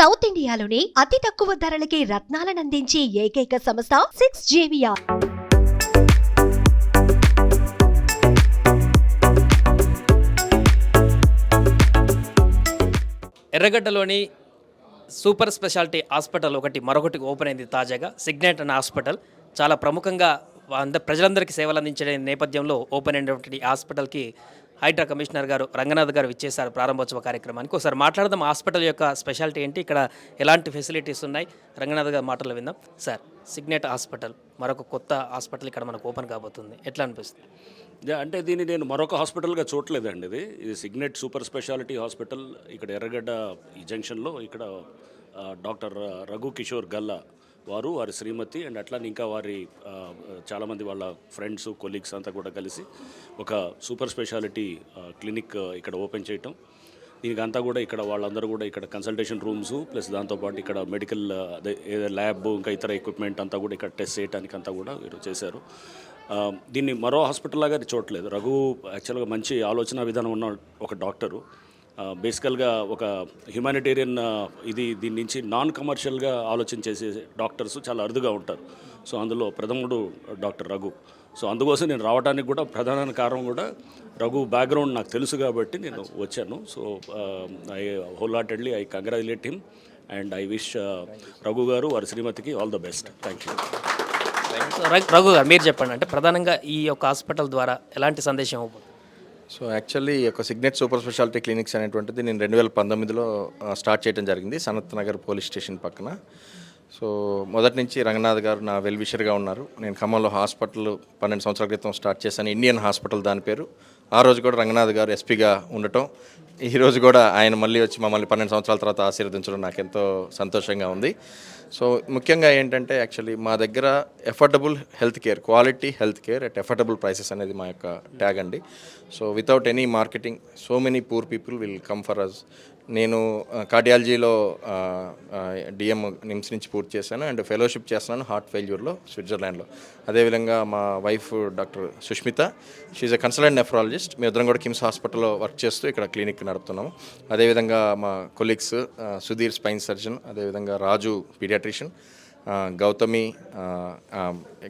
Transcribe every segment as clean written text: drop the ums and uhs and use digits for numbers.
South ఇండియాలోని అతి తక్కువ ధరలకి రత్నాలనందించే ఏకైక సంస్థ 6JVR. ఎర్రగడ్డలోని సూపర్ స్పెషాలిటీ హాస్పిటల్ మరొకటి ఓపెన్ అయింది తాజాగా. సిగ్నెట్ అనే హాస్పిటల్ చాలా ప్రముఖంగా ప్రజలందరికీ సేవలు అందించే నేపథ్యంలో ఓపెన్ అయినటువంటి హాస్పిటల్కి హైడ్రా కమిషనర్ గారు రంగనాథ్ గారు ఇచ్చేశారు ప్రారంభోత్సవ కార్యక్రమానికి. ఒకసారి మాట్లాడదాం హాస్పిటల్ యొక్క స్పెషాలిటీ ఏంటి, ఇక్కడ ఎలాంటి ఫెసిలిటీస్ ఉన్నాయి, రంగనాథ్ గారు మాటలు విందాం. సార్, సిగ్నెట్ హాస్పిటల్ మరొక కొత్త హాస్పిటల్ ఇక్కడ మనకు ఓపెన్ కాబోతుంది, ఎట్లా అనిపిస్తుంది? అంటే దీన్ని నేను మరొక హాస్పిటల్గా చూడలేదండి. ఇది సిగ్నెట్ సూపర్ స్పెషాలిటీ హాస్పిటల్ ఇక్కడ ఎర్రగడ్డ ఈ జంక్షన్లో. ఇక్కడ డాక్టర్ రఘు కిషోర్ గల్లా వారి శ్రీమతి అండ్ అట్లానే ఇంకా వారి చాలామంది వాళ్ళ ఫ్రెండ్స్ కొలీగ్స్ అంతా కూడా కలిసి ఒక సూపర్ స్పెషాలిటీ క్లినిక్ ఇక్కడ ఓపెన్ చేయటం. దీనికి అంతా కూడా ఇక్కడ వాళ్ళందరూ కూడా ఇక్కడ కన్సల్టేషన్ రూమ్స్ ప్లస్ దాంతోపాటు ఇక్కడ మెడికల్ ల్యాబ్ ఇంకా ఇతర ఎక్విప్మెంట్ అంతా కూడా ఇక్కడ టెస్ట్ చేయడానికి అంతా కూడా వీరు చేశారు. దీన్ని మరో హాస్పిటల్ లాగా చూడలేదు. రఘు యాక్చువల్గా మంచి ఆలోచన విధానం ఉన్న ఒక డాక్టరు. బేసికల్గా ఒక హ్యుమానిటేరియన్ దీని నుంచి నాన్ కమర్షియల్గా ఆలోచన చేసే డాక్టర్స్ చాలా అరుదుగా ఉంటారు. సో అందులో ప్రథముడు డాక్టర్ రఘు. సో అందుకోసం నేను రావడానికి కూడా ప్రధాన కారణం కూడా రఘు బ్యాక్గ్రౌండ్ నాకు తెలుసు కాబట్టి నేను వచ్చాను. So I wholeheartedly I congratulate him and I wish Raghu గారు వారి శ్రీమతికి all the best. Thank you. Raghu గారు మీరు చెప్పండి, అంటే ప్రధానంగా ఈ యొక్క హాస్పిటల్ ద్వారా ఎలాంటి సందేశం అవుతుంది? సో యాక్చువల్లీ ఈ యొక్క సిగ్నెట్ సూపర్ స్పెషాలిటీ క్లినిక్స్ అనేటువంటిది నేను 2019లో స్టార్ట్ చేయడం జరిగింది సనత్ నగర్ పోలీస్ స్టేషన్ పక్కన. సో మొదటి నుంచి రంగనాథ్ గారు నా వెల్ విషర్గా ఉన్నారు. నేను ఖమ్మంలో హాస్పిటల్ 12 సంవత్సరాల క్రితం స్టార్ట్ చేశాను, ఇండియన్ హాస్పిటల్ దాని పేరు. ఆ రోజు కూడా రంగనాథ్ గారు ఎస్పీగా ఉండటం, ఈరోజు కూడా ఆయన మళ్ళీ వచ్చి మమ్మల్ని 12 సంవత్సరాల తర్వాత ఆశీర్వదించడం నాకు ఎంతో సంతోషంగా ఉంది. సో ముఖ్యంగా ఏంటంటే యాక్చువల్లీ మా దగ్గర affordable health care, quality health care at affordable prices అనేది మా యొక్క ట్యాగ్ అండి. So without any marketing so many poor people will come for us. నేను కార్డియాలజీలో డిఎం నిమ్స్ నుంచి పూర్తి చేశాను అండ్ ఫెలోషిప్ చేస్తున్నాను హార్ట్ ఫెయిల్యూర్లో స్విట్జర్లాండ్లో. అదేవిధంగా మా wife doctor Sushmita, she's a consultant nephrologist. మేము ఇద్దరం కూడా కిమ్స్ హాస్పిటల్లో వర్క్ చేస్తూ ఇక్కడ క్లినిక్ నడుపుతున్నాము. అదేవిధంగా మా కొలీగ్స్ సుధీర్ స్పైన్ సర్జన్, అదేవిధంగా రాజు పీడియాట్రిషియన్, గౌతమి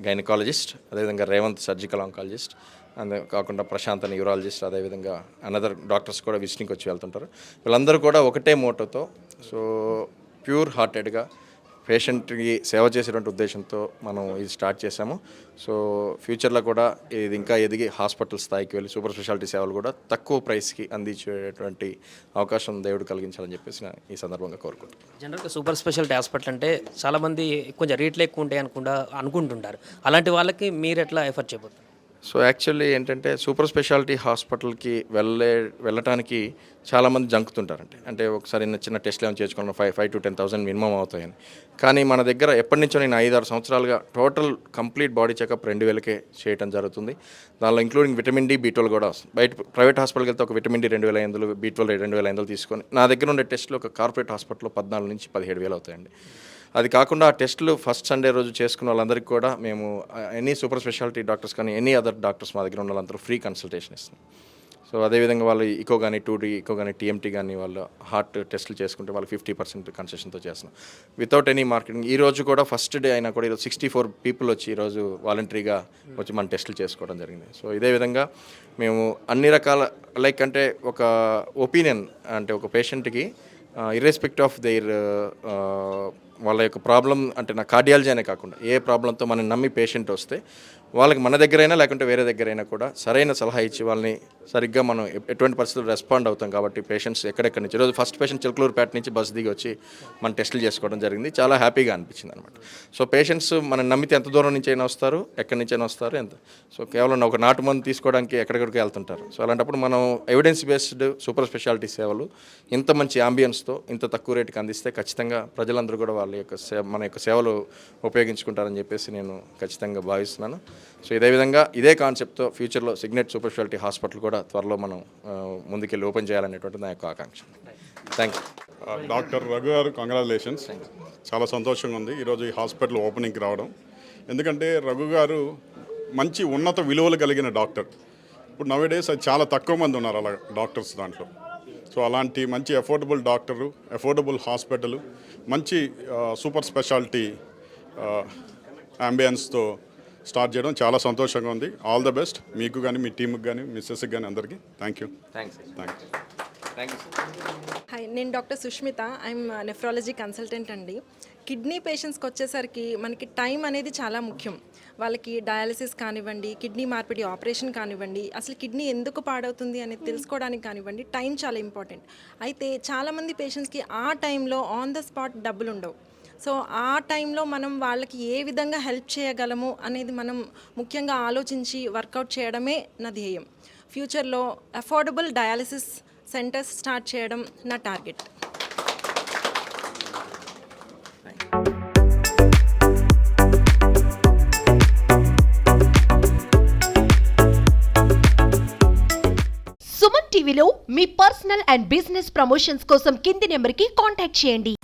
గైనకాలజిస్ట్, అదేవిధంగా రేవంత్ సర్జికల్ ఆంకాలజిస్ట్, అంతే కాకుండా ప్రశాంత్ అని యూరాలజిస్ట్, అదేవిధంగా అనదర్ డాక్టర్స్ కూడా విజిటింగ్కి వచ్చి వెళ్తుంటారు. వీళ్ళందరూ కూడా ఒకటే మోటోతో, సో ప్యూర్ హార్టెడ్గా పేషెంట్కి సేవ చేసేటువంటి ఉద్దేశంతో మనం ఇది స్టార్ట్ చేశాము. సో ఫ్యూచర్లో కూడా ఇది ఇంకా ఎదిగి హాస్పిటల్ స్థాయికి వెళ్ళి సూపర్ స్పెషాలిటీ సేవలు కూడా తక్కువ ప్రైస్కి అందించేటువంటి అవకాశం దేవుడు కలిగించాలని చెప్పేసి నేను ఈ సందర్భంగా కోరుకుంటున్నాను. జనరల్గా సూపర్ స్పెషాలిటీ హాస్పిటల్ అంటే చాలామంది కొంచెం రేట్లు ఎక్కువ ఉంటాయి అనుకుంటుంటారు. అలాంటి వాళ్ళకి మీరు ఎట్లా ఎఫర్ట్ చేయబోతున్నారు? సో యాక్చువల్లీ ఏంటంటే సూపర్ స్పెషాలిటీ హాస్పిటల్కి వెళ్ళటానికి చాలామంది జంకుతుంటారండి. అంటే ఒకసారి చిన్న టెస్ట్లు ఏమైనా చేసుకోవడం 5 to 10,000 మినిమం అవుతాయని. కానీ మన దగ్గర ఎప్పటి నుంచో నేను 5-6 సంవత్సరాలుగా టోటల్ కంప్లీట్ బాడీ చెకప్ 2,000కే చేయడం జరుగుతుంది. దానిలో ఇంక్లూడింగ్ విటమిన్ డి, B12 కూడా వస్తుంది. బయట ప్రైవేట్ హాస్పిటల్కి వెళ్తే ఒక విటమిన్ డి 2,500, B12 2,500 తీసుకొని నా దగ్గర ఉండే టెస్ట్లు ఒక కార్పొరేట్ హాస్పిటల్లో 14 నుంచి 17,000 అవుతాయండి. అది కాకుండా ఆ టెస్టులు ఫస్ట్ సండే రోజు చేసుకున్న వాళ్ళందరికీ కూడా మేము ఎనీ సూపర్ స్పెషాలిటీ డాక్టర్స్ కానీ ఎనీ అదర్ డాక్టర్స్ మా దగ్గర ఉన్న వాళ్ళందరూ ఫ్రీ కన్సల్టేషన్ ఇస్తాం. సో అదేవిధంగా వాళ్ళు ఇకో కానీ 2D ఇకో కానీ TMT కానీ వాళ్ళు హార్ట్ టెస్టులు చేసుకుంటే వాళ్ళు 50% కన్సెషన్తో చేస్తున్నాం వితౌట్ ఎనీ మార్కెటింగ్. ఈ రోజు కూడా ఫస్ట్ డే అయినా కూడా ఈరోజు 64 పీపుల్ వచ్చి ఈరోజు వాలంటరీగా వచ్చి మన టెస్టులు చేసుకోవడం జరిగింది. సో ఇదే విధంగా మేము అన్ని రకాల అంటే ఒక ఒపీనియన్ అంటే ఒక పేషెంట్కి ఇర్రెస్పెక్టివ్ ఆఫ్ దేర్ వాళ్ళ యొక్క ప్రాబ్లం, అంటే నా కార్డియాలజీ అనే కాకుండా ఏ ప్రాబ్లంతో మనం నమ్మి పేషెంట్ వస్తే వాళ్ళకి మన దగ్గరైనా లేకుంటే వేరే దగ్గరైనా కూడా సరైన సలహా ఇచ్చి వాళ్ళని సరిగ్గా మనం ఎటువంటి పరిస్థితుల్లో రెస్పాండ్ అవుతాం. కాబట్టి పేషెంట్స్ ఎక్కడెక్కడి నుంచి ఈరోజు ఫస్ట్ పేషెంట్ చిలకలూరుపేట నుంచి బస్ దిగి వచ్చి మన టెస్టులు చేసుకోవడం జరిగింది. చాలా హ్యాపీగా అనిపించింది అనమాట. సో పేషెంట్స్ మనం నమ్మితే ఎంత దూరం నుంచి అయినా వస్తారు, ఎక్కడి నుంచి అయినా వస్తారు, ఎంత సో కేవలం ఒక నాటు మందు తీసుకోవడానికి ఎక్కడెక్కడికి వెళ్తుంటారు. సో అలాంటప్పుడు మనం ఎవిడెన్స్ బేస్డ్ సూపర్ స్పెషాలిటీ సేవలు ఇంత మంచి అంబియన్స్తో ఇంత తక్కువ రేటుకి అందిస్తే ఖచ్చితంగా ప్రజలందరూ కూడా వాళ్ళ యొక్క మన యొక్క సేవలు ఉపయోగించుకుంటారని చెప్పేసి నేను ఖచ్చితంగా భావిస్తున్నాను. సో ఇదే విధంగా ఇదే కాన్సెప్ట్తో ఫ్యూచర్లో సిగ్నెట్ సూపర్ స్పెషాలిటీ హాస్పిటల్ కూడా త్వరలో మనం ముందుకెళ్ళి ఓపెన్ చేయాలనేటువంటి నా యొక్క ఆకాంక్ష. Thank you. డాక్టర్ రఘు గారు, కంగ్రాచులేషన్స్. చాలా సంతోషంగా ఉంది ఈరోజు ఈ హాస్పిటల్ ఓపెనింగ్కి రావడం. ఎందుకంటే రఘు గారు మంచి ఉన్నత విలువలు కలిగిన డాక్టర్. ఇప్పుడు నవేడేస్ అది చాలా తక్కువ మంది ఉన్నారు అలా డాక్టర్స్ దాంట్లో. సో అలాంటి మంచి అఫోర్డబుల్ డాక్టరు, అఫోర్డబుల్ హాస్పిటల్, మంచి సూపర్ స్పెషాలిటీ అంబియన్స్తో స్టార్ట్ చేయడం చాలా సంతోషంగా ఉంది. ఆల్ ద బెస్ట్ మీకు కానీ, మీ టీంకి కానీ, మిస్సెస్కి కానీ అందరికీ థ్యాంక్ యూ. థ్యాంక్స్. హాయ్, నేను doctor Sushmita. I'm nephrology consultant అండి. కిడ్నీ పేషెంట్స్కి వచ్చేసరికి మనకి టైం అనేది చాలా ముఖ్యం. వాళ్ళకి డయాలసిస్ కానివ్వండి, కిడ్నీ మార్పిడి ఆపరేషన్ కానివ్వండి, అసలు కిడ్నీ ఎందుకు పాడవుతుంది అనేది తెలుసుకోవడానికి కానివ్వండి, టైం చాలా ఇంపార్టెంట్. అయితే చాలామంది పేషెంట్స్కి ఆ టైంలో ఆన్ ద స్పాట్ డబ్బులు ఉండవు. సో ఆ టైంలో మనం వాళ్ళకి ఏ విధంగా హెల్ప్ చేయగలము అనేది మనం ముఖ్యంగా ఆలోచించి వర్కౌట్ చేయడమే నా ధ్యేయం. ఫ్యూచర్లో అఫోర్డబుల్ డయాలసిస్ సెంటర్స్ స్టార్ట్ చేయడం నా టార్గెట్. సుమన్ టీవీలో మీ పర్సనల్ అండ్ బిజినెస్ ప్రమోషన్స్ కోసం కింది నెంబర్కి కాంటాక్ట్ చేయండి.